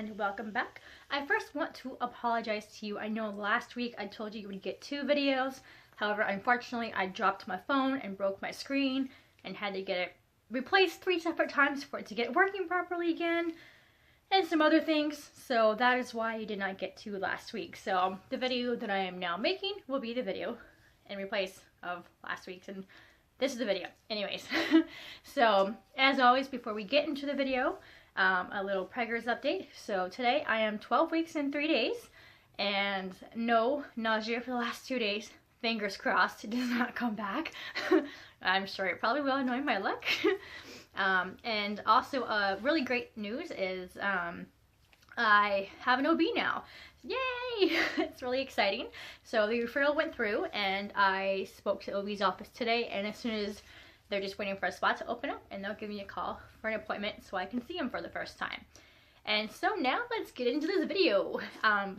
and welcome back. I first want to apologize to you. I know last week I told you would get 2 videos. However, unfortunately, I dropped my phone and broke my screen and had to get it replaced 3 separate times for it to get working properly again and some other things. So that is why you did not get 2 last week. So the video that I am now making will be the video in replace of last week's, and this is the video. Anyways, so as always, before we get into the video, a little preggers update. So today I am 12 weeks and 3 days and no nausea for the last 2 days. Fingers crossed it does not come back. I'm sure it probably will, knowing my luck. And also really great news is I have an OB now. Yay! It's really exciting. So the referral went through and I spoke to the OB's office today, and as soon as they're just waiting for a spot to open up and they'll give me a call for an appointment so I can see him for the first time. And so now let's get into this video.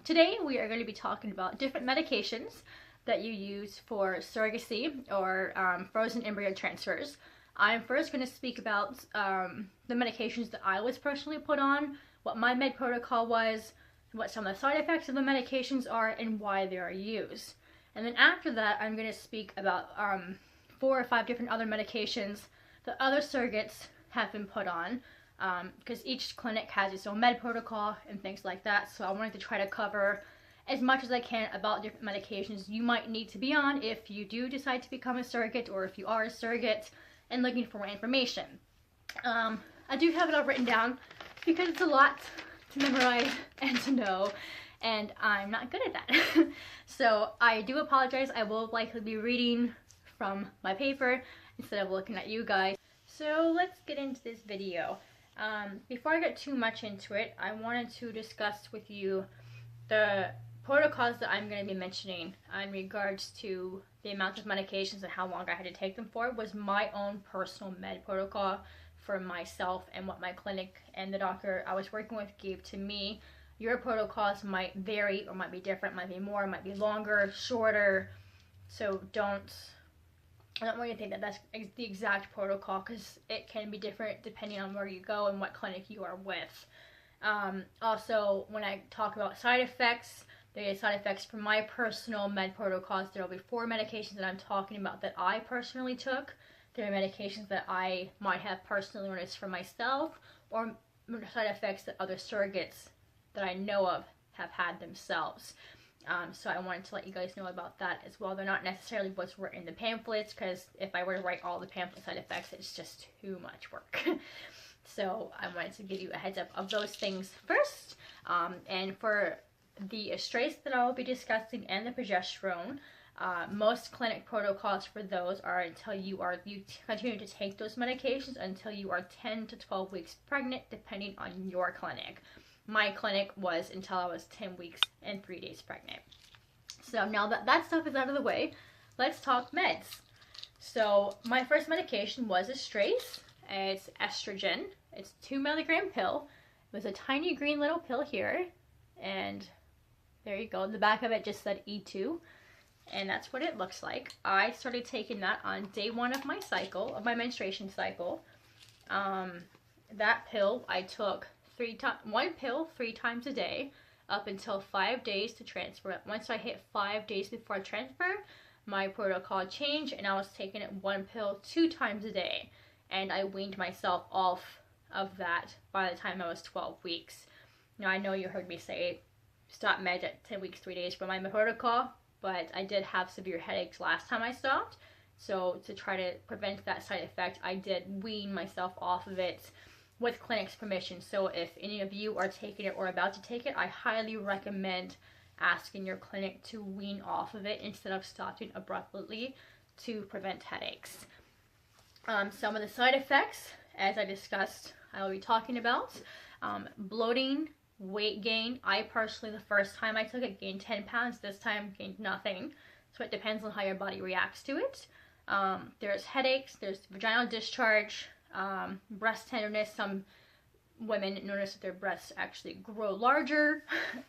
Today we are going to be talking about different medications that you use for surrogacy or frozen embryo transfers. I'm first going to speak about the medications that I was personally put on, what my med protocol was, what some of the side effects of the medications are, and why they are used. And then after that, I'm going to speak about 4 or 5 different other medications that other surrogates have been put on, because each clinic has its own med protocol and things like that. So I wanted to try to cover as much as I can about different medications you might need to be on if you do decide to become a surrogate, or if you are a surrogate and looking for more information. I do have it all written down because it's a lot to memorize and to know, and I'm not good at that. So I do apologize. I will likely be reading from my paper instead of looking at you guys. So let's get into this video. Before I get too much into it, I wanted to discuss with you the protocols that I'm going to be mentioning in regards to the amount of medications and how long I had to take them for. Was my own personal med protocol for myself and what my clinic and the doctor I was working with gave to me. Your protocols might vary or might be different, might be more, might be longer, shorter. So I don't want you to think that that's the exact protocol, because it can be different depending on where you go and what clinic you are with. Also, when I talk about side effects, there are side effects for my personal med protocols. There will be 4 medications that I'm talking about that I personally took. There are medications that I might have personally noticed for myself, or side effects that other surrogates that I know of have had themselves. So I wanted to let you guys know about that as well. They're not necessarily what's written in the pamphlets, because if I were to write all the pamphlet side effects, it's just too much work. So I wanted to give you a heads up of those things first. And for the estrase that I will be discussing and the progesterone, most clinic protocols for those are until you continue to take those medications until you are 10 to 12 weeks pregnant, depending on your clinic. My clinic was until I was 10 weeks and 3 days pregnant. So now that that stuff is out of the way, let's talk meds. So my first medication was estrase. It's estrogen. It's a 2 milligram pill. It was a tiny green little pill here, and there you go. The back of it just said E2. And that's what it looks like. I started taking that on day 1 of my cycle, of my menstruation cycle. That pill I took 1 pill 3 times a day up until 5 days to transfer it. Once I hit 5 days before transfer, my protocol changed and I was taking it 1 pill 2 times a day. And I weaned myself off of that by the time I was 12 weeks. Now, I know you heard me say stop meds at 10 weeks 3 days for my protocol, but I did have severe headaches last time I stopped. So to try to prevent that side effect, I did wean myself off of it with clinic's permission. So if any of you are taking it or about to take it, I highly recommend asking your clinic to wean off of it instead of stopping abruptly to prevent headaches. Some of the side effects, as I discussed, I will be talking about bloating, weight gain. I personally, the first time I took it, gained 10 pounds. This time, gained nothing. So it depends on how your body reacts to it. There's headaches, there's vaginal discharge, breast tenderness. Some women notice that their breasts actually grow larger.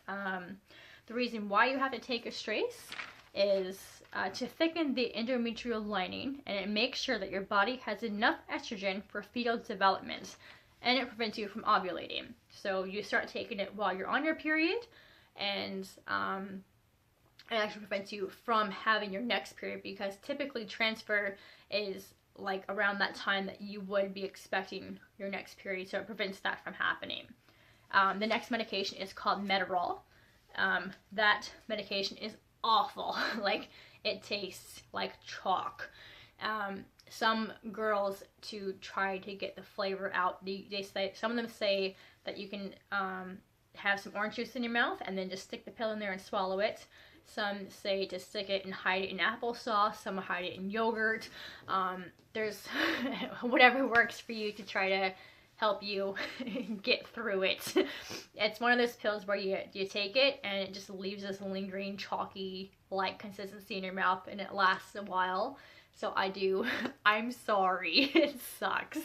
The reason why you have to take estrase is to thicken the endometrial lining, and it makes sure that your body has enough estrogen for fetal development, and it prevents you from ovulating. So you start taking it while you're on your period, and it actually prevents you from having your next period, because typically transfer is like around that time that you would be expecting your next period, so it prevents that from happening. The next medication is called Metarol. That medication is awful. Like, it tastes like chalk. Some girls, to try to get the flavor out, they say, some of them say that you can have some orange juice in your mouth and then just stick the pill in there and swallow it. Some say to stick it and hide it in applesauce. Some hide it in yogurt. There's whatever works for you to try to help you get through it. It's one of those pills where you take it and it just leaves this lingering chalky like consistency in your mouth, and it lasts a while. So I'm sorry, it sucks.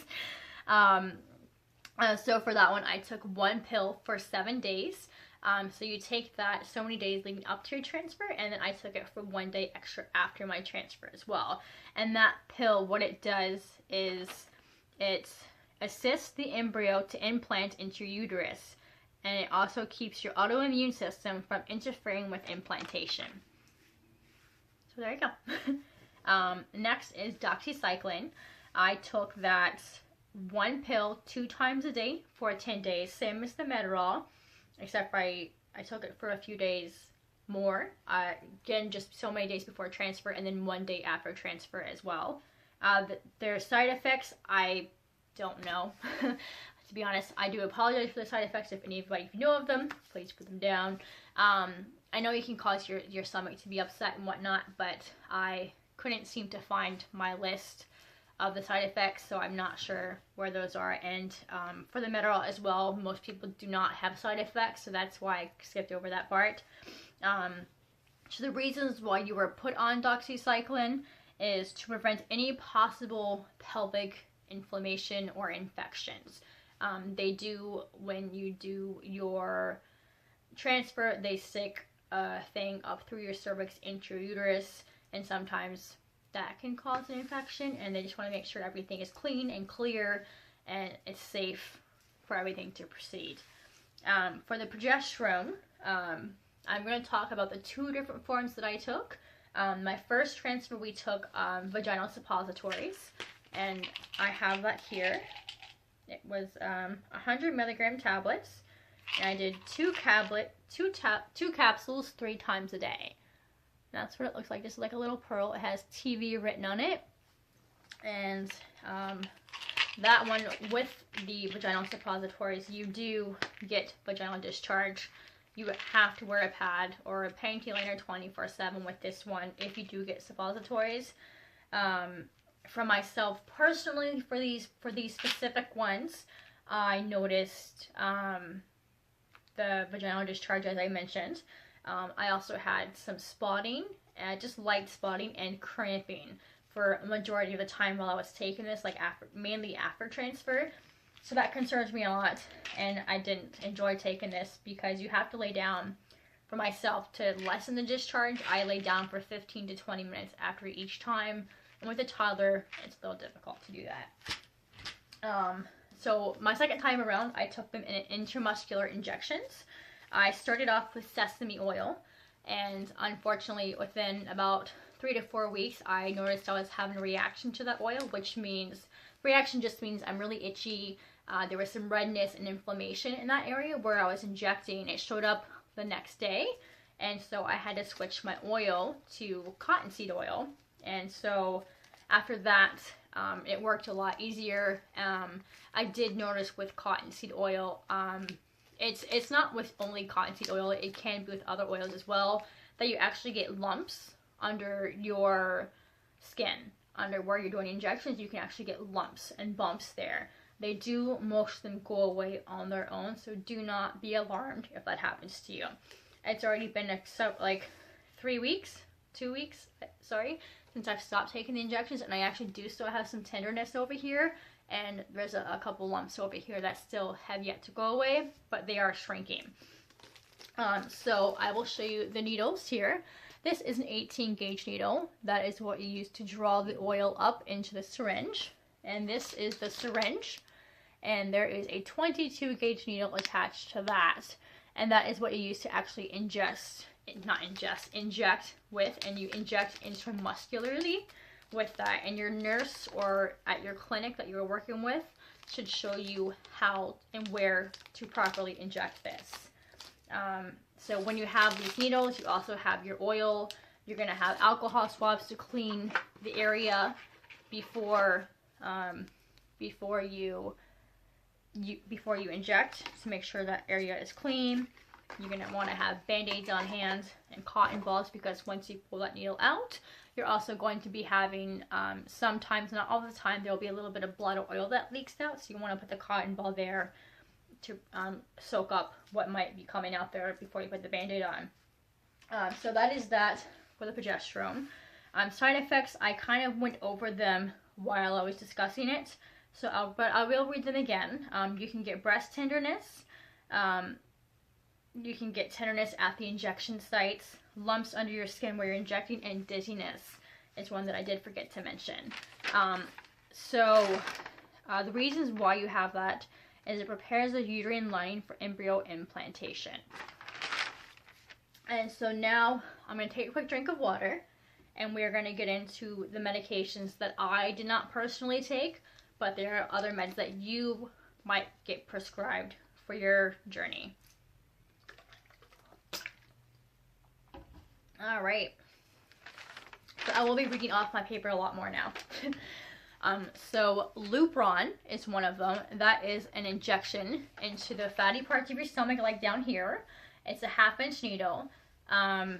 So for that one, I took one pill for 7 days. So you take that so many days leading up to your transfer, and then I took it for 1 day extra after my transfer as well. And that pill, what it does is it assists the embryo to implant into your uterus, and it also keeps your autoimmune system from interfering with implantation. So there you go. Next is doxycycline. I took that one pill 2 times a day for 10 days, same as the Metarol, except for I took it for a few days more. Again, just so many days before transfer, and then 1 day after transfer as well. Their side effects, I don't know. To be honest, I do apologize for the side effects. If anybody know of them, please put them down. I know you can cause your stomach to be upset and whatnot, but I couldn't seem to find my list of the side effects, so I'm not sure where those are. And for the Metarol as well, most people do not have side effects, so that's why I skipped over that part. So the reasons why you were put on doxycycline is to prevent any possible pelvic inflammation or infections. They do, when you do your transfer, they stick a thing up through your cervix into your uterus, and sometimes that can cause an infection, and they just want to make sure everything is clean and clear and it's safe for everything to proceed. For the progesterone, I'm going to talk about the 2 different forms that I took. My first transfer, we took vaginal suppositories, and I have that here. It was 100 milligram tablets, and I did 2 capsules 3 times a day. That's what it looks like, just like a little pearl. It has TV written on it, and that one, with the vaginal suppositories, you do get vaginal discharge. You have to wear a pad or a panty liner 24/7 with this one if you do get suppositories. For myself personally, for these specific ones, I noticed the vaginal discharge, as I mentioned. I also had some spotting, just light spotting and cramping for a majority of the time while I was taking this, like mainly after transfer. So that concerns me a lot, and I didn't enjoy taking this because you have to lay down. For myself, to lessen the discharge, I lay down for 15 to 20 minutes after each time. And with a toddler, it's a little difficult to do that. So my second time around, I took them in intramuscular injections. I started off with sesame oil, and unfortunately within about 3 to 4 weeks, I noticed I was having a reaction to that oil, which means, reaction just means I'm really itchy. There was some redness and inflammation in that area where I was injecting. It showed up the next day, and so I had to switch my oil to cottonseed oil. And so after that, it worked a lot easier. I did notice with cottonseed oil, it's not with only cottonseed oil, it can be with other oils as well, that you actually get lumps under your skin. Under where you're doing injections, you can actually get lumps and bumps there. They do, most of them go away on their own, so do not be alarmed if that happens to you. It's already been like 2 weeks, sorry, since I've stopped taking the injections, and I actually do still have some tenderness over here, and there's a couple lumps over here that still have yet to go away, but they are shrinking. So I will show you the needles here. This is an 18 gauge needle. That is what you use to draw the oil up into the syringe. And this is the syringe. and there is a 22 gauge needle attached to that, and that is what you use to actually inject with, and you inject intramuscularly with that. And your nurse or at your clinic that you're working with should show you how and where to properly inject this. So when you have these needles, you also have your oil. You're going to have alcohol swabs to clean the area before you inject, to make sure that area is clean. You're going to want to have band-aids on hand and cotton balls, because once you pull that needle out, you're also going to be having, sometimes, not all the time, there will be a little bit of blood or oil that leaks out, so you want to put the cotton ball there to soak up what might be coming out there before you put the band-aid on. So that is that for the progesterone. Side effects, I kind of went over them while I was discussing it, but I will read them again. You can get breast tenderness. You can get tenderness at the injection sites, lumps under your skin where you're injecting, and dizziness is one that I did forget to mention. The reasons why you have that is it prepares the uterine lining for embryo implantation. And so now I'm going to take a quick drink of water, and we're going to get into the medications that I did not personally take, but there are other meds that you might get prescribed for your journey. All right. So I will be reading off my paper a lot more now. So Lupron is one of them. That is an injection into the fatty parts of your stomach, like down here. It's a 1/2-inch needle. Yeah,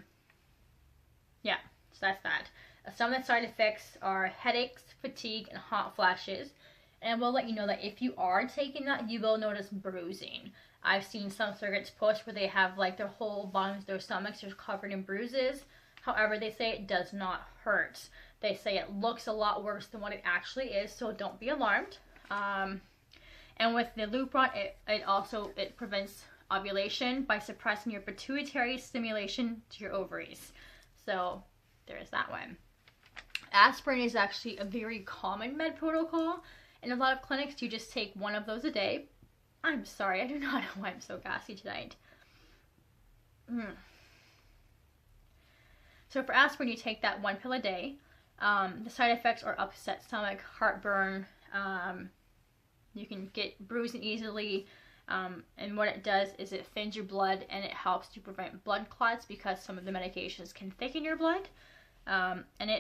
so that's that. Some of the side effects are headaches, fatigue, and hot flashes. And we'll let you know that if you are taking that, you will notice bruising. I've seen some surrogates push where they have like their whole bottoms of their stomachs are covered in bruises. However, they say it does not hurt. They say it looks a lot worse than what it actually is, so don't be alarmed. And with the Lupron, it prevents ovulation by suppressing your pituitary stimulation to your ovaries. So there's that one. Aspirin is actually a very common med protocol. In a lot of clinics, you just take one of those a day. I'm sorry, I do not know why I'm so gassy tonight. So for aspirin, you take that 1 pill a day. The side effects are upset stomach, heartburn. You can get bruising easily. And what it does is it thins your blood, and it helps to prevent blood clots, because some of the medications can thicken your blood.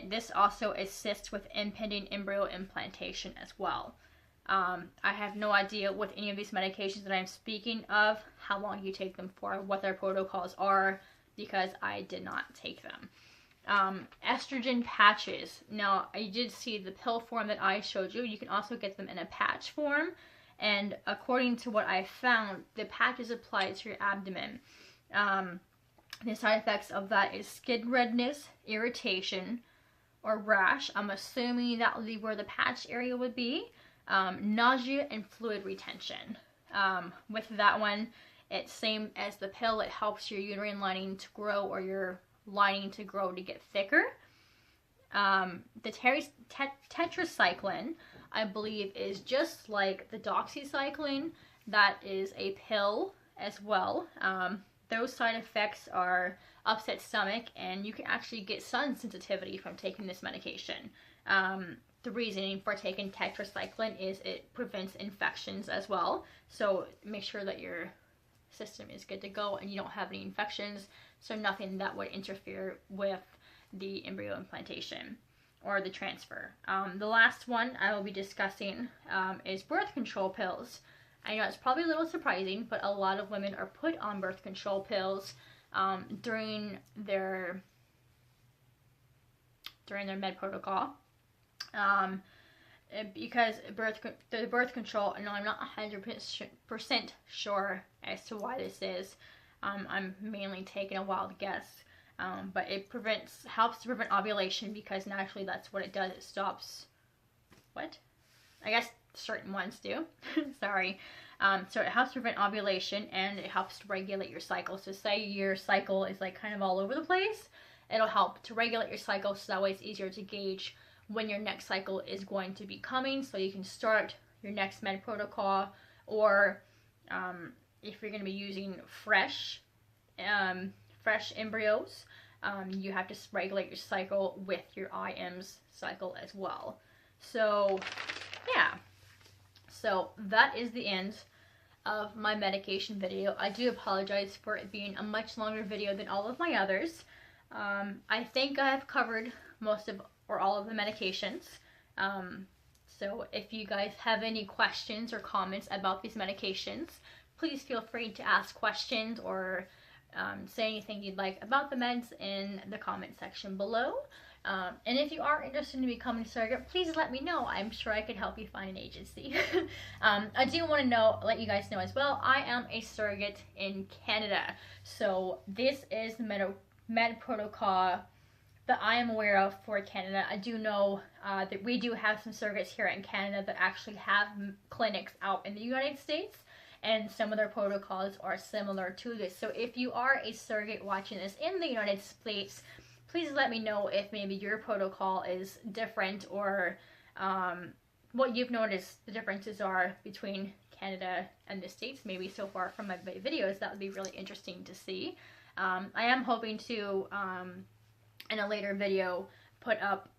This also assists with impending embryo implantation as well. I have no idea with any of these medications that I'm speaking of how long you take them for, what their protocols are, because I did not take them. Estrogen patches. Now, I did see the pill form that I showed you. You can also get them in a patch form. And according to what I found, the patch is applied to your abdomen. The side effects of that is skin redness, irritation, or rash. I'm assuming that would be where the patch area would be. Nausea and fluid retention. With that one, it's same as the pill. It helps your uterine lining to grow, or your lining to grow to get thicker. The tetracycline, I believe, is just like the doxycycline. That is a pill as well. Those side effects are upset stomach, and you can actually get sun sensitivity from taking this medication. The reasoning for taking tetracycline is it prevents infections as well. So make sure that your system is good to go and you don't have any infections. So nothing that would interfere with the embryo implantation or the transfer. The last one I will be discussing is birth control pills. I know it's probably a little surprising, but a lot of women are put on birth control pills during their med protocol. Because the birth control, and I'm not 100% sure as to why this is. I'm mainly taking a wild guess. But it helps to prevent ovulation, because naturally that's what it does. It stops, I guess certain ones do. Sorry. So it helps prevent ovulation, and it helps to regulate your cycle. So say your cycle is like kind of all over the place, it'll help to regulate your cycle, so that way it's easier to gauge when your next cycle is going to be coming, so you can start your next med protocol, or if you're going to be using fresh embryos, you have to regulate your cycle with your IM's cycle as well. So yeah, so that is the end of my medication video. I do apologize for it being a much longer video than all of my others. I think I have covered most of or all of the medications. So if you guys have any questions or comments about these medications, please feel free to ask questions or say anything you'd like about the meds in the comment section below. And if you are interested in becoming a surrogate, please let me know. I'm sure I could help you find an agency. I do want to let you guys know as well, I am a surrogate in Canada. So this is the med protocol that I am aware of for Canada. I do know that we do have some surrogates here in Canada that actually have clinics out in the United States, and some of their protocols are similar to this. So if you are a surrogate watching this in the United States, please let me know if maybe your protocol is different, or what you've noticed the differences are between Canada and the States, maybe so far from my videos. That would be really interesting to see. I am hoping to, in a later video, put up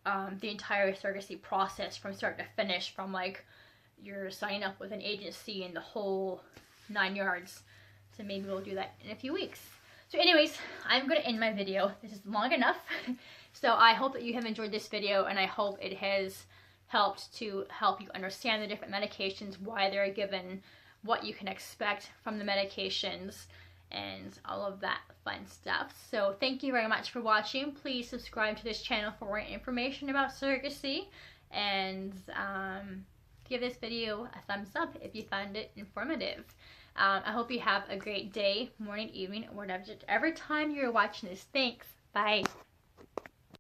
the entire surrogacy process from start to finish, from like you're signing up with an agency and the whole 9 yards. So maybe we'll do that in a few weeks. So anyways, I'm going to end my video. This is long enough. So I hope that you have enjoyed this video, and I hope it has helped to help you understand the different medications, why they're given, what you can expect from the medications, and all of that fun stuff. So thank you very much for watching. Please subscribe to this channel for more information about surrogacy, and give this video a thumbs up if you found it informative. I hope you have a great day, morning, evening, or whatever time you're watching this. Thanks. Bye.